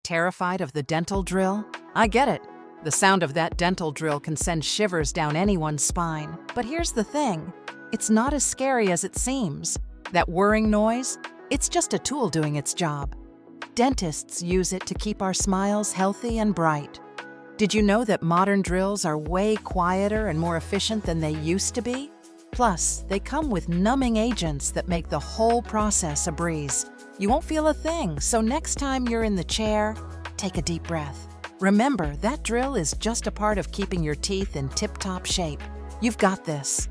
Terrified of the dental drill? I get it. The sound of that dental drill can send shivers down anyone's spine. But here's the thing. It's not as scary as it seems. That whirring noise? It's just a tool doing its job. Dentists use it to keep our smiles healthy and bright. Did you know that modern drills are way quieter and more efficient than they used to be? Plus, they come with numbing agents that make the whole process a breeze. You won't feel a thing, so next time you're in the chair, take a deep breath. Remember, that drill is just a part of keeping your teeth in tip-top shape. You've got this.